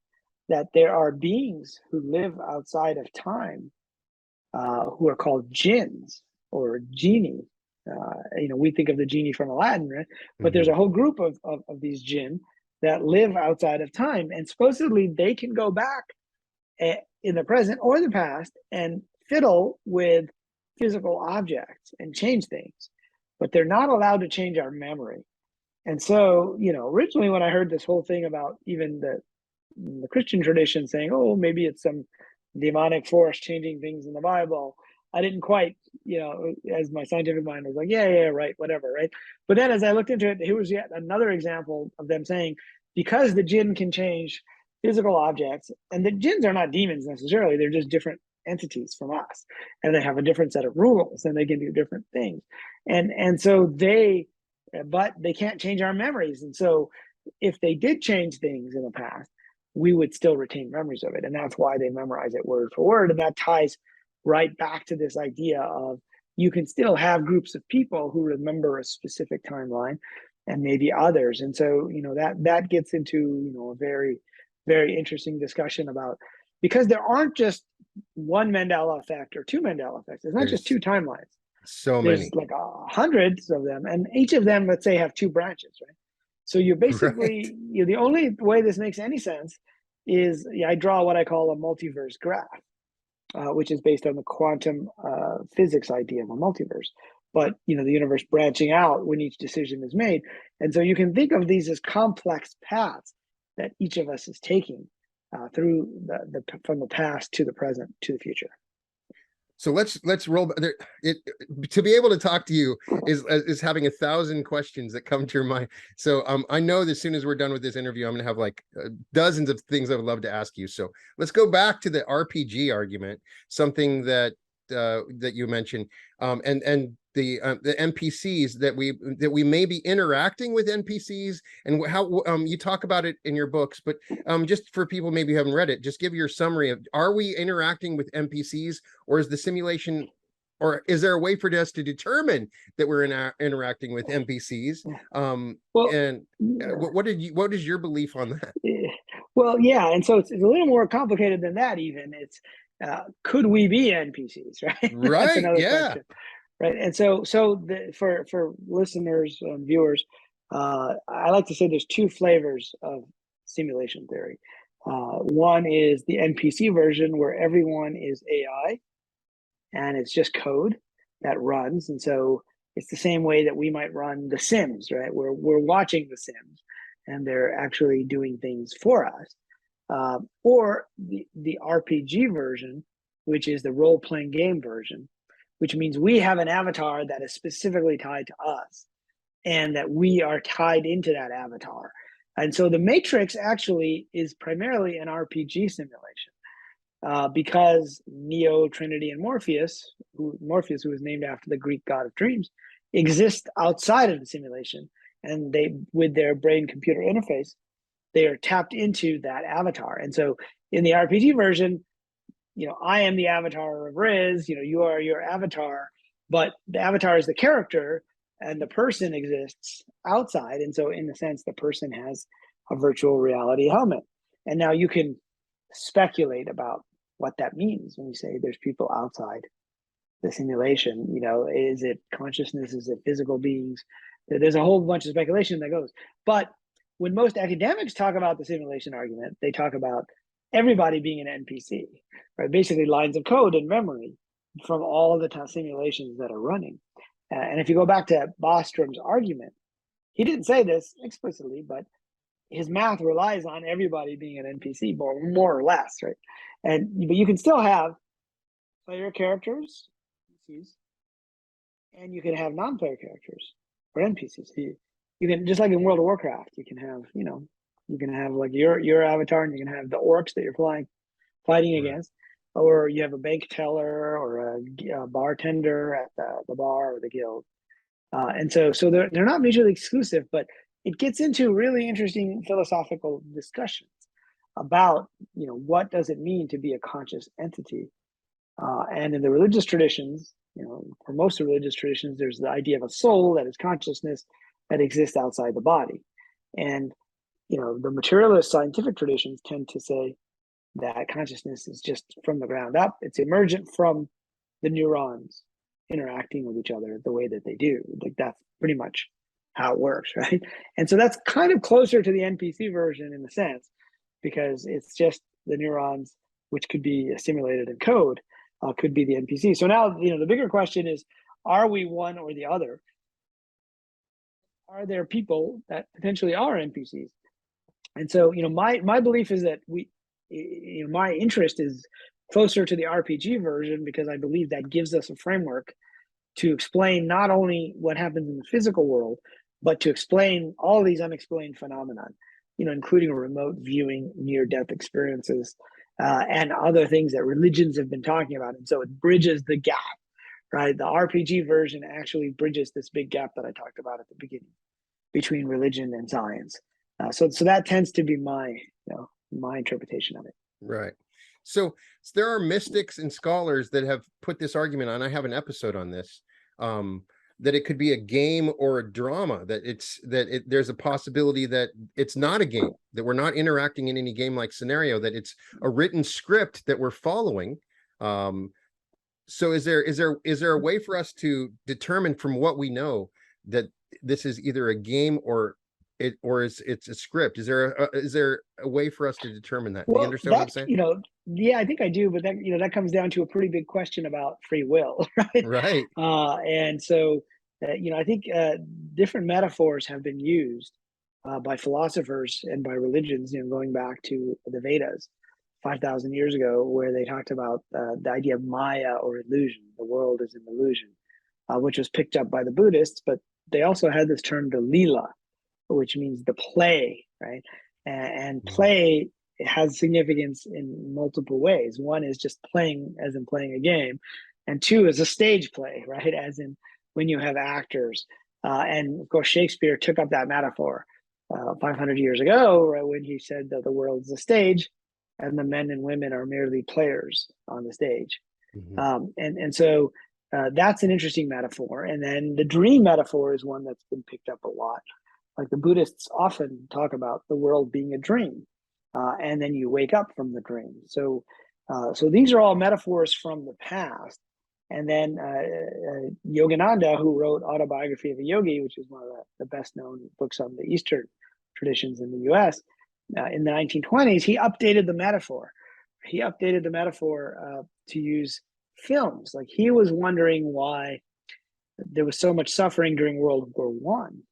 that there are beings who live outside of time, who are called jinns or genie. We think of the genie from Aladdin, right? But there's a whole group of these jinn that live outside of time, and supposedly they can go back in the present or the past and fiddle with physical objects and change things, but they're not allowed to change our memory. And so, originally when I heard this whole thing about even the Christian tradition saying, oh, maybe it's some demonic force changing things in the Bible, I didn't quite, as my scientific mind was like, yeah, right, whatever, right? But then as I looked into it, here was yet another example of them saying, because the jinn can change physical objects, and the jinns are not demons necessarily, they're just different entities from us, and they have a different set of rules, and they can do different things. And so but they can't change our memories. And so if they did change things in the past, we would still retain memories of it. And that's why they memorize it word for word. And that ties right back to this idea of you can still have groups of people who remember a specific timeline and maybe others. And so, that gets into, a very, very interesting discussion about, because there aren't just one Mandela effect or two Mandela effects. There's not just two timelines. So There's many. like hundreds of them. And each of them, let's say, have two branches, right? So you're basically, the only way this makes any sense is I draw what I call a multiverse graph, which is based on the quantum physics idea of a multiverse. But, the universe branching out when each decision is made. And so you can think of these as complex paths that each of us is taking through from the past to the present to the future. So let's roll there. To be able to talk to you is having 1,000 questions that come to your mind. So I know that as soon as we're done with this interview, I'm going to have like dozens of things I would love to ask you. So let's go back to the RPG argument, something that you mentioned, and the NPCs that we may be interacting with NPCs, and how you talk about it in your books, but just for people maybe who haven't read it, just give your summary of, are we interacting with NPCs, or is the simulation, or is there a way for us to determine that we're interacting with NPCs? What is your belief on that? Well, yeah, and so it's a little more complicated than that. Even it's could we be NPCs, right? Right. That's another Yeah. question. Right. And so for listeners and viewers, I like to say there's two flavors of simulation theory. One is the NPC version, where everyone is AI and it's just code that runs. And so it's the same way that we might run The Sims, right? We're watching The Sims and they're actually doing things for us. Or the RPG version, which is the role-playing game version, which means we have an avatar that is specifically tied to us and that we are tied into that avatar. And so the Matrix actually is primarily an RPG simulation. because Neo, Trinity, and Morpheus, who was named after the Greek god of dreams, exist outside of the simulation, and they, with their brain-computer interface, they are tapped into that avatar. And so in the RPG version, I am the avatar of Riz, you are your avatar, but the avatar is the character and the person exists outside. And so in a sense, the person has a virtual reality helmet. And now you can speculate about what that means when you say there's people outside the simulation. Is it consciousness? Is it physical beings? There's a whole bunch of speculation that goes. But when most academics talk about the simulation argument, they talk about everybody being an NPC, right? Basically lines of code and memory from all the simulations that are running. And if you go back to Bostrom's argument, he didn't say this explicitly, but his math relies on everybody being an NPC, more or less, right? But you can still have player characters, NPCs, and you can have non-player characters or NPCs. You can, just like in World of Warcraft, you can have, you can have like your avatar, and you can have the orcs that you're fighting against, or you have a bank teller or a bartender at the bar or the guild. And so they're not mutually exclusive, but it gets into really interesting philosophical discussions about, what does it mean to be a conscious entity? And in the religious traditions, for most of religious traditions, there's the idea of a soul that is consciousness that exists outside the body. And, the materialist scientific traditions tend to say that consciousness is just from the ground up. It's emergent from the neurons interacting with each other the way that they do. Like, that's pretty much how it works, right? And so that's kind of closer to the NPC version in a sense, because it's just the neurons, which could be simulated in code, could be the NPC. So now, the bigger question is, are we one or the other? Are there people that potentially are NPCs? And so, my belief is that my interest is closer to the RPG version, because I believe that gives us a framework to explain not only what happens in the physical world, but to explain all these unexplained phenomena, including remote viewing, near-death experiences, and other things that religions have been talking about. And so it bridges the gap, right? The RPG version actually bridges this big gap that I talked about at the beginning between religion and science. So that tends to be my interpretation of it. Right. So there are mystics and scholars that have put this argument on. I have an episode on this, that it could be a game or a drama, that there's a possibility that it's not a game, that we're not interacting in any game-like scenario, that it's a written script that we're following. So is there a way for us to determine from what we know that this is either a game or it's a script? Is there a way for us to determine that? Do you understand what I'm saying? Yeah, I think I do, but that comes down to a pretty big question about free will, right? Right. And so, I think different metaphors have been used by philosophers and by religions, going back to the Vedas 5,000 years ago, where they talked about the idea of Maya, or illusion. The world is an illusion, which was picked up by the Buddhists, but they also had this term, the lila, which means the play, right? And play has significance in multiple ways. One is just playing, as in playing a game, and two is a stage play, right? As in when you have actors. And of course, Shakespeare took up that metaphor 500 years ago, right, when he said that the world is a stage and the men and women are merely players on the stage. And so that's an interesting metaphor. And then the dream metaphor is one that's been picked up a lot. Like the Buddhists often talk about the world being a dream, and then you wake up from the dream. So these are all metaphors from the past. And then Yogananda, who wrote Autobiography of a Yogi, which is one of the best known books on the Eastern traditions in the US, in the 1920s, he updated the metaphor. He updated the metaphor to use films. Like, he was wondering why there was so much suffering during World War One,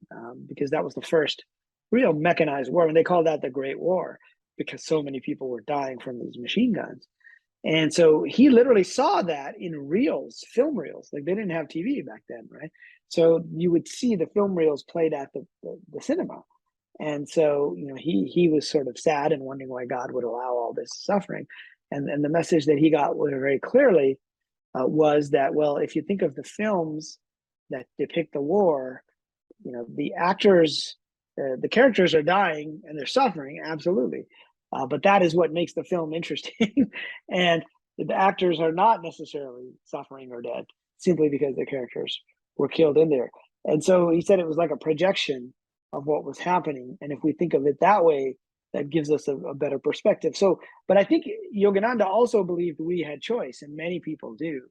because that was the first real mechanized war, and they called that the Great War, because so many people were dying from these machine guns. And so he literally saw that in reels, film reels. Like, they didn't have TV back then, right? So you would see the film reels played at the cinema. And so, he was sort of sad and wondering why God would allow all this suffering. And the message that he got very clearly was that, well, if you think of the films that depict the war, the actors, the characters are dying and they're suffering, absolutely. But that is what makes the film interesting. And the actors are not necessarily suffering or dead simply because the characters were killed in there. And so he said it was like a projection of what was happening. And if we think of it that way, that gives us a better perspective. So, but I think Yogananda also believed we had choice, and many people do.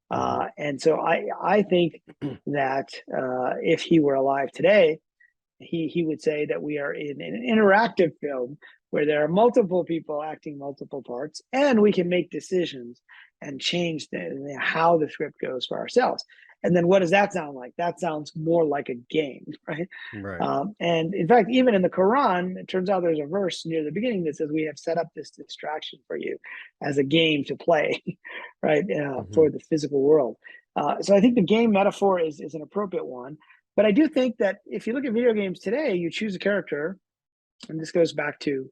And so I think that if he were alive today, he would say that we are in an interactive film where there are multiple people acting multiple parts, and we can make decisions and change how the script goes for ourselves. And then what does that sound like? That sounds more like a game, right? And in fact, even in the Quran, it turns out there's a verse near the beginning that says we have set up this distraction for you as a game to play, right, for the physical world. So I think the game metaphor is an appropriate one. But I do think that if you look at video games today, you choose a character, and this goes back to,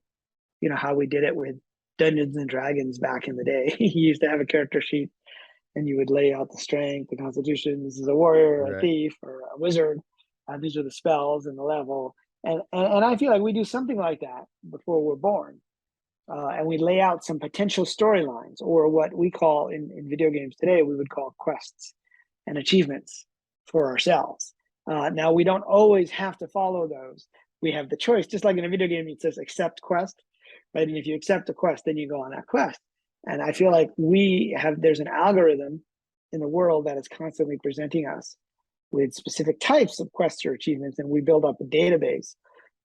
how we did it with Dungeons and Dragons back in the day. You used to have a character sheet, and you would lay out the strength, the constitution. This is a warrior, a thief, or a wizard. These are the spells and the level. And I feel like we do something like that before we're born. And we lay out some potential storylines, or what we call in video games today, we would call quests and achievements for ourselves. Now, we don't always have to follow those. We have the choice, just like in a video game, it says accept quest, right? And if you accept a quest, then you go on that quest. And I feel like there's an algorithm in the world that is constantly presenting us with specific types of quests or achievements. And we build up a database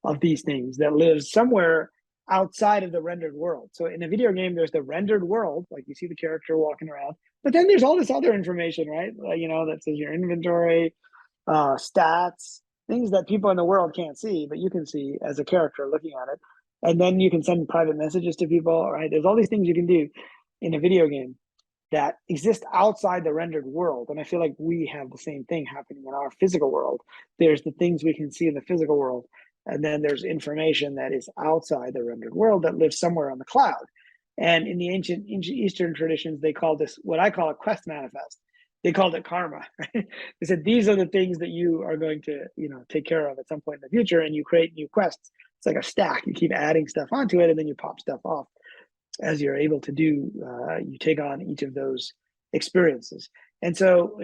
of these things that lives somewhere outside of the rendered world. So in a video game, there's the rendered world, like you see the character walking around, but then there's all this other information, right? That says your inventory, stats, things that people in the world can't see, but you can see as a character looking at it. And then you can send private messages to people, right? There's all these things you can do in a video game that exist outside the rendered world. And I feel like we have the same thing happening in our physical world. There's the things we can see in the physical world, and then there's information that is outside the rendered world that lives somewhere on the cloud. And in the ancient Eastern traditions, they call this what I call a quest manifest. They called it karma. Right? They said, these are the things that you are going to, take care of at some point in the future, and you create new quests. It's like a stack. You keep adding stuff onto it, and then you pop stuff off as you're able to do. You take on each of those experiences. And so,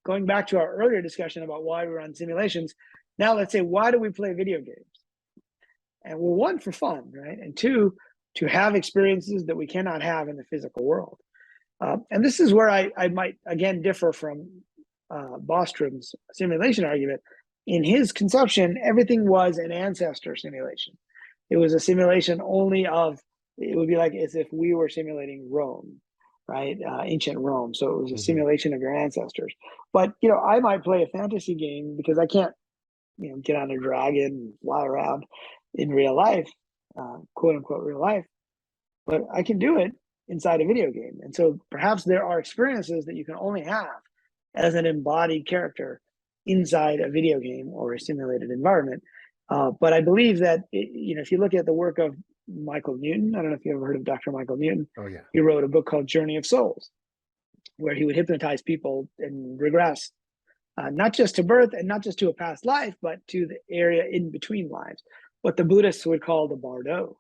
going back to our earlier discussion about why we run simulations, now let's say, why do we play video games? And well, one, for fun, right? And two, to have experiences that we cannot have in the physical world. And this is where I might, again, differ from Bostrom's simulation argument. In his conception, everything was an ancestor simulation. It was a simulation only of, it would be like as if we were simulating Rome, right? Ancient Rome. So it was a simulation of your ancestors. But, I might play a fantasy game because I can't, get on a dragon and fly around in real life, quote unquote real life, but I can do it inside a video game. And so perhaps there are experiences that you can only have as an embodied character inside a video game or a simulated environment. But I believe that, if you look at the work of Michael Newton, I don't know if you ever heard of Dr. Michael Newton. Oh, yeah. He wrote a book called Journey of Souls, where he would hypnotize people and regress, not just to birth and not just to a past life, but to the area in between lives, what the Buddhists would call the bardo.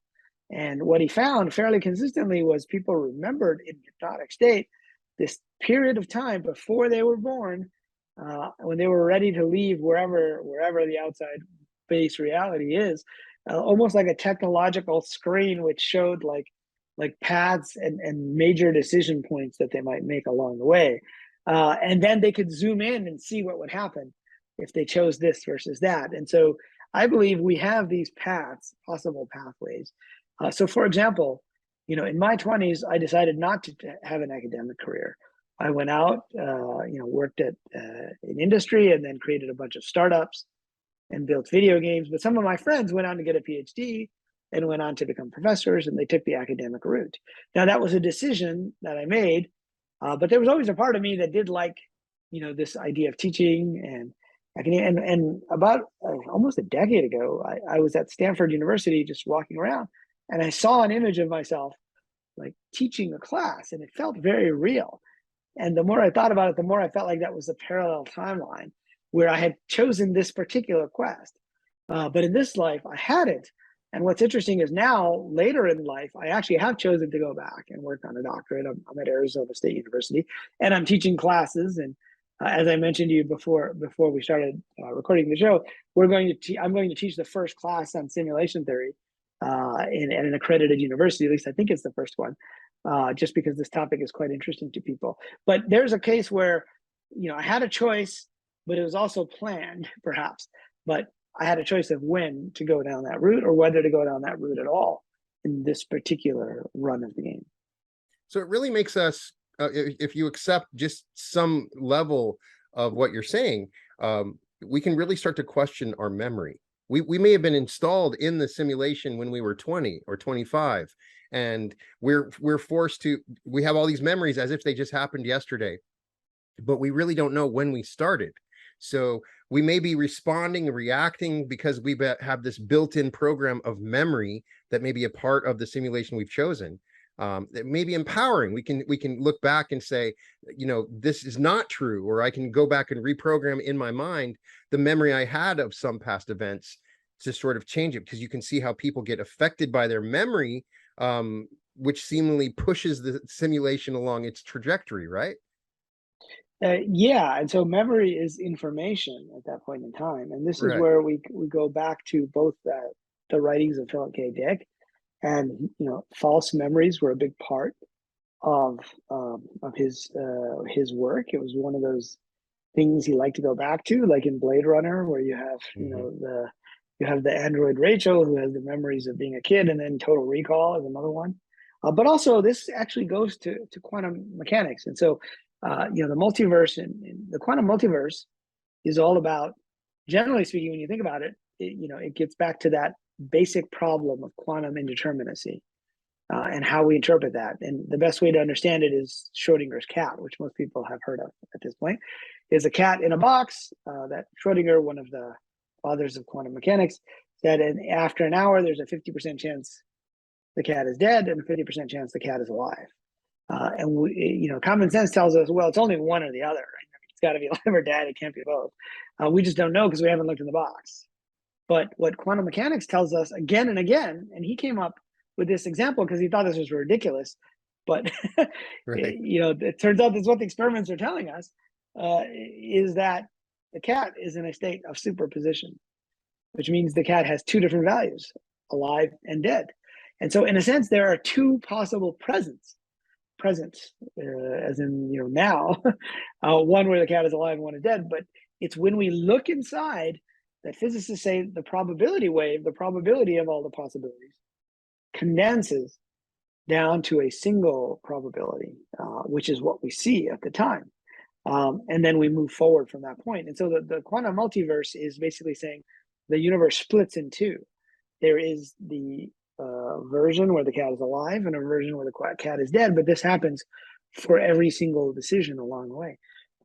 And what he found fairly consistently was people remembered in hypnotic state this period of time before they were born, when they were ready to leave wherever the outside base reality is, almost like a technological screen which showed like paths and major decision points that they might make along the way. And then they could zoom in and see what would happen if they chose this versus that. And so I believe we have these paths, possible pathways. So for example, in my 20s, I decided not to have an academic career. I went out, worked at in industry, and then created a bunch of startups and built video games. But some of my friends went on to get a PhD and went on to become professors, and they took the academic route. Now, that was a decision that I made, but there was always a part of me that did like, this idea of teaching and academia. And about almost a decade ago, I was at Stanford University just walking around, and I saw an image of myself like teaching a class, and it felt very real. And the more I thought about it, the more I felt like that was a parallel timeline where I had chosen this particular quest. But in this life, I hadn't. And what's interesting is now, later in life, I actually have chosen to go back and work on a doctorate. I'm at Arizona State University, and I'm teaching classes. And as I mentioned to you before we started recording the show, I'm going to teach the first class on simulation theory in an accredited university. At least I think it's the first one, just because this topic is quite interesting to people. But there's a case where, I had a choice, but it was also planned, perhaps. But I had a choice of when to go down that route or whether to go down that route at all in this particular run of the game. So it really makes us, if you accept just some level of what you're saying, we can really start to question our memory. We may have been installed in the simulation when we were 20 or 25, and we're forced to, we have all these memories as if they just happened yesterday, but we really don't know when we started. So we may be responding, reacting because we have this built-in program of memory that may be a part of the simulation we've chosen. That may be empowering. We can look back and say, this is not true, or I can go back and reprogram in my mind the memory I had of some past events to sort of change it, because you can see how people get affected by their memory, which seemingly pushes the simulation along its trajectory, right? Yeah, and so memory is information at that point in time, and this is where we go back to both the writings of Philip K. Dick, and false memories were a big part of his work. It was one of those things he liked to go back to, like in Blade Runner, where you have you have the android Rachel who has the memories of being a kid, and then Total Recall is another one. But also, this actually goes to quantum mechanics, and so. The multiverse and the quantum multiverse is all about, generally speaking, when you think about it, it gets back to that basic problem of quantum indeterminacy and how we interpret that. And the best way to understand it is Schrodinger's cat, which most people have heard of at this point, is a cat in a box that Schrodinger, one of the fathers of quantum mechanics, said, and after an hour, there's a 50% chance the cat is dead and a 50% chance the cat is alive. And we, common sense tells us, well, it's only one or the other. Right? It's got to be alive or dead. It can't be both. We just don't know because we haven't looked in the box. But what quantum mechanics tells us again and again, and he came up with this example because he thought this was ridiculous, but it turns out that's what the experiments are telling us, is that the cat is in a state of superposition, which means the cat has two different values, alive and dead. And so in a sense, there are two possible presents, as in now, one where the cat is alive and one is dead. But it's when we look inside that physicists say the probability wave, the probability of all the possibilities, condenses down to a single probability, which is what we see at the time. And then we move forward from that point. And so the quantum multiverse is basically saying the universe splits in two. There is the version where the cat is alive and a version where the cat is dead, but this happens for every single decision along the way.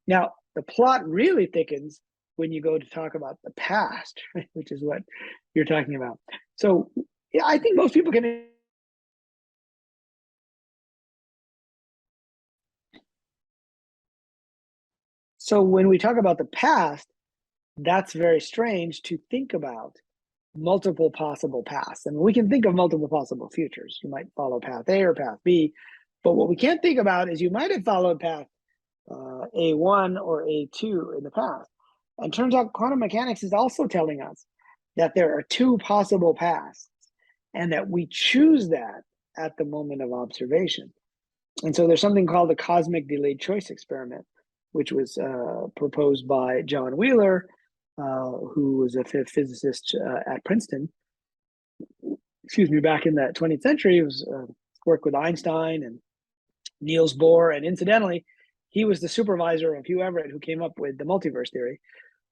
Now, the plot really thickens when you go to talk about the past, right? Which is what you're talking about. So yeah, I think most people can. So when we talk about the past, that's very strange to think about multiple possible paths. And we can think of multiple possible futures. You might follow path A or path B, but what we can't think about is you might have followed path A1 or A2 in the past. And turns out quantum mechanics is also telling us that there are two possible paths and that we choose that at the moment of observation. And so there's something called the cosmic delayed choice experiment, which was proposed by John Wheeler, who was a physicist at Princeton, back in the 20th century. He was worked with Einstein and Niels Bohr, and incidentally, he was the supervisor of Hugh Everett, who came up with the multiverse theory.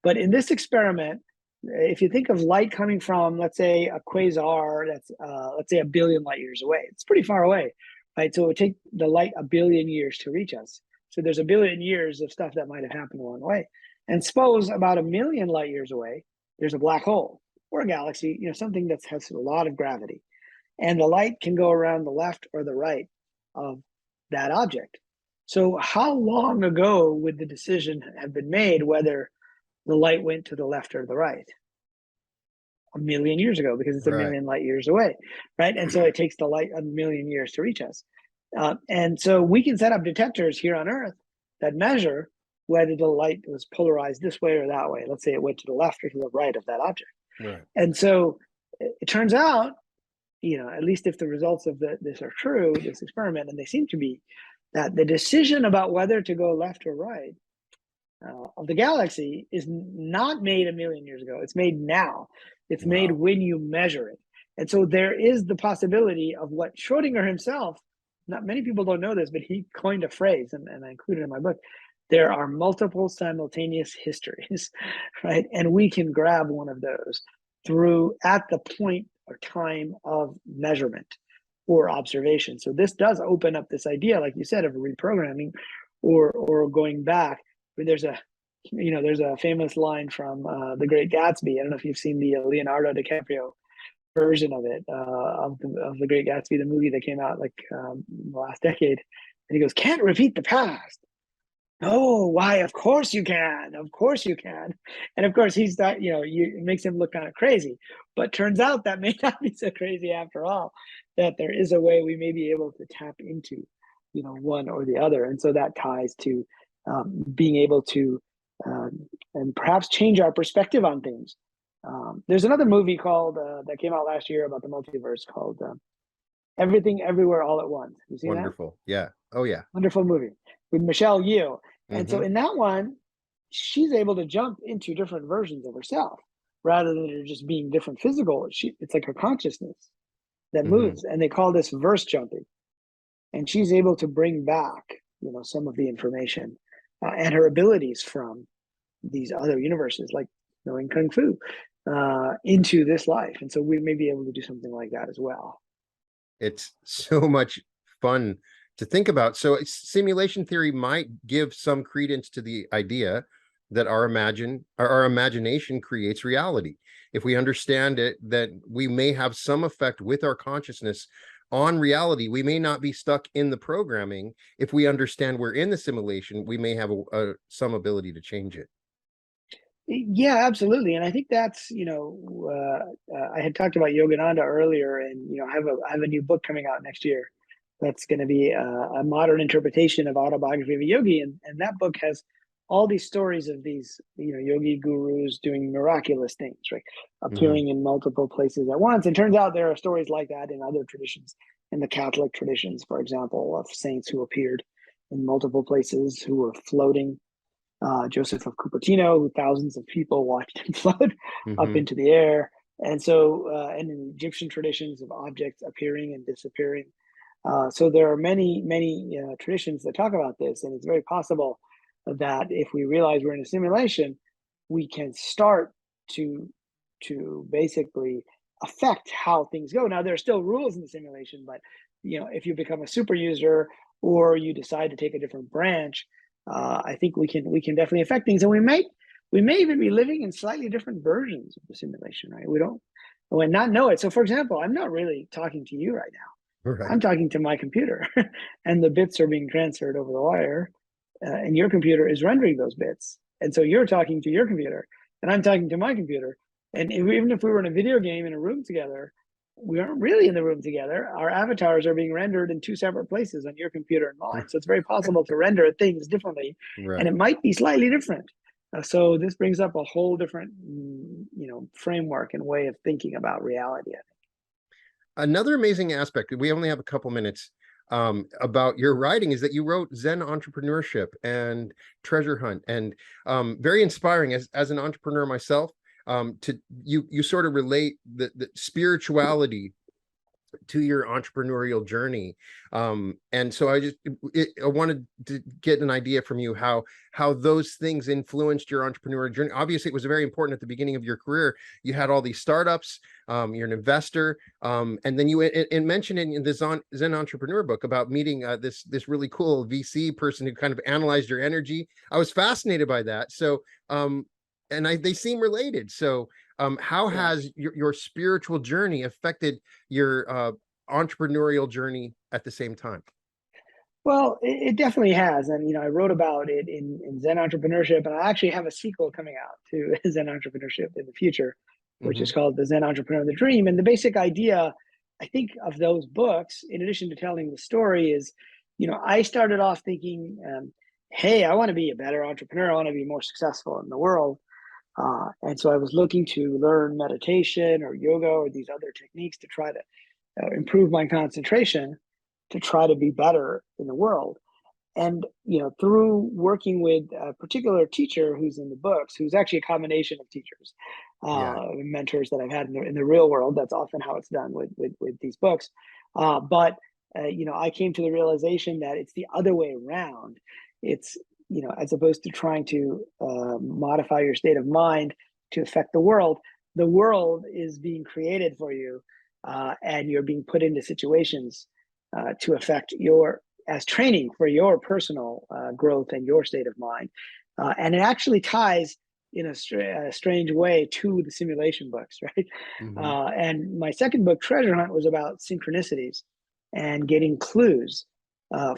But in this experiment, if you think of light coming from, let's say, a quasar that's, let's say, 1 billion light years away, it's pretty far away, right? So it would take the light 1 billion years to reach us. So there's 1 billion years of stuff that might have happened along the way. And suppose about 1 million light years away, there's a black hole or a galaxy, something that has a lot of gravity. And the light can go around the left or the right of that object. So how long ago would the decision have been made whether the light went to the left or the right? A million years ago, because it's a million light years away, right? And so it takes the light a million years to reach us. And so we can set up detectors here on Earth that measure whether the light was polarized this way or that way. Let's say it went to the left or to the right of that object. Right. And so it turns out, at least if the results of this are true, this experiment, and they seem to be, that the decision about whether to go left or right of the galaxy is not made a million years ago. It's made now. It's made when you measure it. And so there is the possibility of what Schrodinger himself, not many people don't know this, but he coined a phrase, and I included it in my book. There are multiple simultaneous histories, right? And we can grab one of those at the point or time of measurement or observation. So this does open up this idea, like you said, of reprogramming or going back. There's a famous line from The Great Gatsby. I don't know if you've seen the Leonardo DiCaprio version of it, of the Great Gatsby, the movie that came out like in the last decade. And he goes, "Can't repeat the past." "Oh, why? Of course you can. Of course you can." And of course he's not, it makes him look kind of crazy. But turns out that may not be so crazy after all, that there is a way we may be able to tap into, one or the other. And so that ties to being able to and perhaps change our perspective on things. There's another movie called that came out last year about the multiverse called Everything Everywhere All at Once. You seen Wonderful. That? Yeah. Oh yeah. Wonderful movie with Michelle Yeoh. And so in that one, she's able to jump into different versions of herself rather than her just being different physical. It's like her consciousness that moves, and they call this verse jumping. And she's able to bring back, some of the information and her abilities from these other universes, like knowing kung fu, into this life. And so we may be able to do something like that as well. It's so much fun to think about. So simulation theory might give some credence to the idea that our imagination creates reality. If we understand it, that we may have some effect with our consciousness on reality. We may not be stuck in the programming. If we understand we're in the simulation, we may have some ability to change it. Yeah, absolutely. And I think that's, I had talked about Yogananda earlier, and, I have a new book coming out next year that's going to be a modern interpretation of Autobiography of a Yogi. And that book has all these stories of these, yogi gurus doing miraculous things, right? Appearing in multiple places at once. And turns out there are stories like that in other traditions, in the Catholic traditions, for example, of saints who appeared in multiple places, who were floating. Joseph of Cupertino, who thousands of people watched him float up into the air. And so, and in Egyptian traditions of objects appearing and disappearing. So there are many, many traditions that talk about this. And it's very possible that if we realize we're in a simulation, we can start to basically affect how things go. Now, there are still rules in the simulation, but if you become a super user or you decide to take a different branch, I think we can definitely affect things, and we may even be living in slightly different versions of the simulation, right? We not know it. So, for example, I'm not really talking to you right now. Right. I'm talking to my computer, and the bits are being transferred over the wire, and your computer is rendering those bits, and so you're talking to your computer, and I'm talking to my computer. And even if we were in a video game in a room together, we aren't really in the room together. Our avatars are being rendered in two separate places on your computer and mine. So it's very possible to render things differently, and it might be slightly different. So this brings up a whole different, framework and way of thinking about reality, I think. Another amazing aspect, we only have a couple minutes, about your writing is that you wrote Zen Entrepreneurship and Treasure Hunt, and very inspiring as an entrepreneur myself. You sort of relate the spirituality to your entrepreneurial journey, and so I wanted to get an idea from you how those things influenced your entrepreneurial journey. Obviously, it was very important at the beginning of your career. You had all these startups. You're an investor, and then you mentioned in the Zen Entrepreneur book about meeting this really cool VC person who kind of analyzed your energy. I was fascinated by that. So and they seem related. So how has your spiritual journey affected your entrepreneurial journey at the same time? Well, it definitely has. And, I wrote about it in Zen Entrepreneurship, and I actually have a sequel coming out to Zen Entrepreneurship in the future, which is called The Zen Entrepreneur and the Dream. And the basic idea, I think, of those books, in addition to telling the story, is, I started off thinking, hey, I want to be a better entrepreneur. I want to be more successful in the world. And so I was looking to learn meditation or yoga or these other techniques to try to improve my concentration, to try to be better in the world. And through working with a particular teacher who's in the books, who's actually a combination of teachers, mentors that I've had in the real world. That's often how it's done with these books. But I came to the realization that it's the other way around. It's as opposed to trying to modify your state of mind to affect the world is being created for you, and you're being put into situations to affect as training for your personal growth and your state of mind. And it actually ties in a strange way to the simulation books, right? And my second book, Treasure Hunt, was about synchronicities and getting clues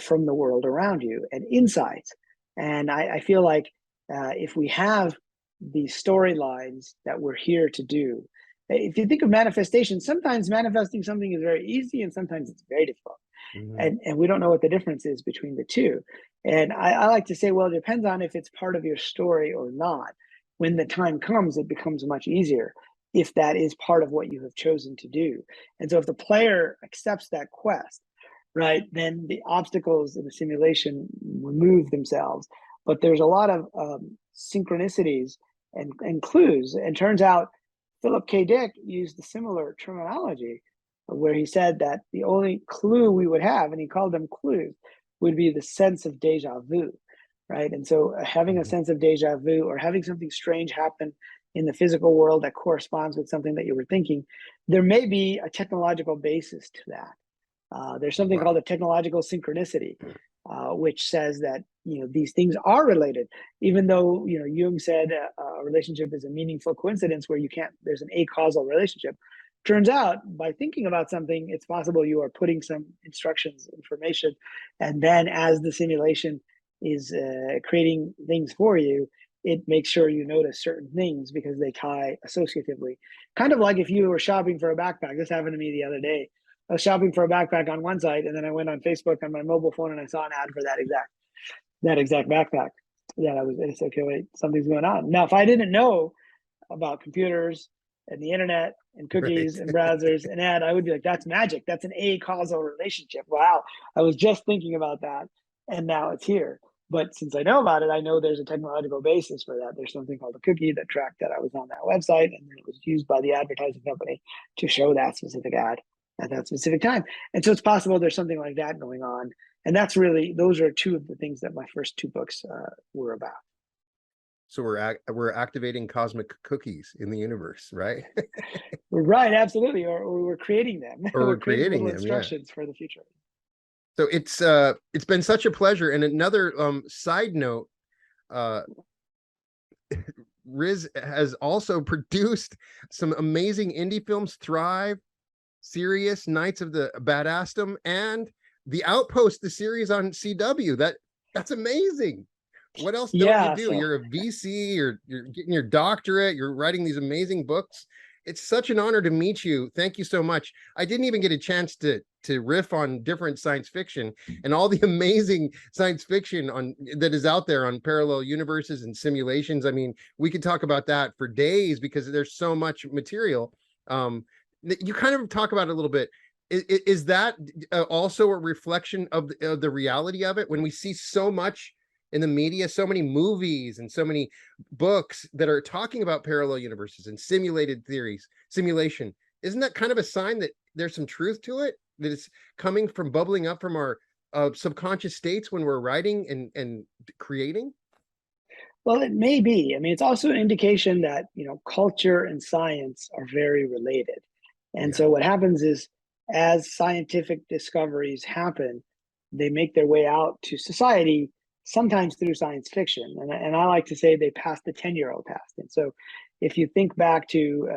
from the world around you and insights. And I feel like if we have these storylines that we're here to do, if you think of manifestation, sometimes manifesting something is very easy and sometimes it's very difficult. And we don't know what the difference is between the two. And I like to say, well, it depends on if it's part of your story or not. When the time comes, it becomes much easier if that is part of what you have chosen to do. And so if the player accepts that quest, right, then the obstacles in the simulation remove themselves. But there's a lot of synchronicities and clues. And turns out Philip K. Dick used a similar terminology, where he said that the only clue we would have, and he called them clues, would be the sense of deja vu, right? And so having a sense of deja vu, or having something strange happen in the physical world that corresponds with something that you were thinking, there may be a technological basis to that. There's something called a technological synchronicity, which says that these things are related, even though Jung said a relationship is a meaningful coincidence where there's an acausal relationship. Turns out, by thinking about something, it's possible you are putting some instructions, information, and then as the simulation is creating things for you, it makes sure you notice certain things because they tie associatively. Kind of like if you were shopping for a backpack. This happened to me the other day. I was shopping for a backpack on one site, and then I went on Facebook on my mobile phone and I saw an ad for that exact backpack. I said, okay, wait, something's going on. Now, if I didn't know about computers and the internet and cookies and browsers and ad, I would be like, that's magic. That's an acausal relationship. Wow. I was just thinking about that and now it's here. But since I know about it, I know there's a technological basis for that. There's something called a cookie that tracked that I was on that website, and then it was used by the advertising company to show that specific ad at that specific time. And so it's possible there's something like that going on. And those are two of the things that my first two books were about. So we're activating cosmic cookies in the universe, right? Right, absolutely. Or we're creating them. Or we're creating them, instructions for the future. So it's been such a pleasure. And another side note, Riz has also produced some amazing indie films: Thrive, Serious, Knights of the Badassdom, and The Outpost, the series on CW. That's amazing. What else don't you do? So you're a VC, you're getting your doctorate, you're writing these amazing books. It's such an honor to meet you. Thank you so much. I didn't even get a chance to riff on different science fiction and all the amazing science fiction that is out there on parallel universes and simulations. I mean, we could talk about that for days because there's so much material. You kind of talk about it a little bit. Is that also a reflection of the reality of it? When we see so much in the media, so many movies and so many books that are talking about parallel universes and simulation, isn't that kind of a sign that there's some truth to it, that it's coming from, bubbling up from our subconscious states when we're writing and creating? Well, it may be. I mean, it's also an indication that culture and science are very related. And so what happens is, as scientific discoveries happen, they make their way out to society, sometimes through science fiction. And I like to say they passed the 10-year-old test. And so if you think back to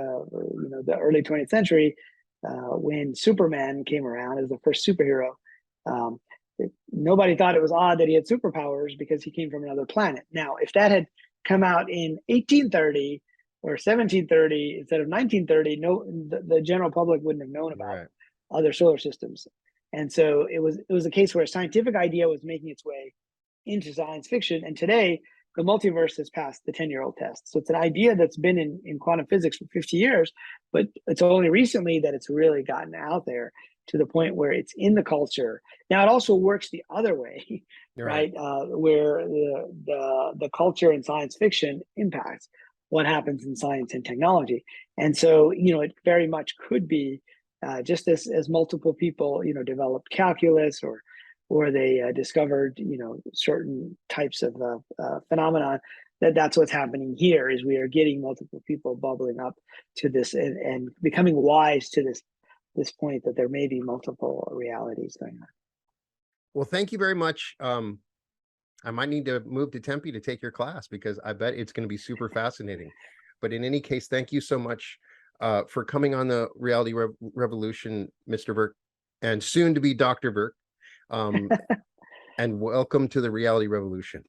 the early 20th century, when Superman came around as the first superhero, nobody thought it was odd that he had superpowers because he came from another planet. Now, if that had come out in 1830 or 1730 instead of 1930, the general public wouldn't have known about other solar systems. And so it was a case where a scientific idea was making its way into science fiction. And today, the multiverse has passed the 10-year-old test. So it's an idea that's been in quantum physics for 50 years, but it's only recently that it's really gotten out there to the point where it's in the culture. Now, it also works the other way, right? Where the culture in science fiction impacts what happens in science and technology. And so, it very much could be just as multiple people, developed calculus or they discovered, certain types of phenomena, that's what's happening here is we are getting multiple people bubbling up to this and becoming wise to this point that there may be multiple realities going on. Well, thank you very much. I might need to move to Tempe to take your class because I bet it's going to be super fascinating. But in any case, thank you so much for coming on the Reality Revolution, Mr. Virk, and soon to be Dr. Virk. And welcome to the Reality Revolution.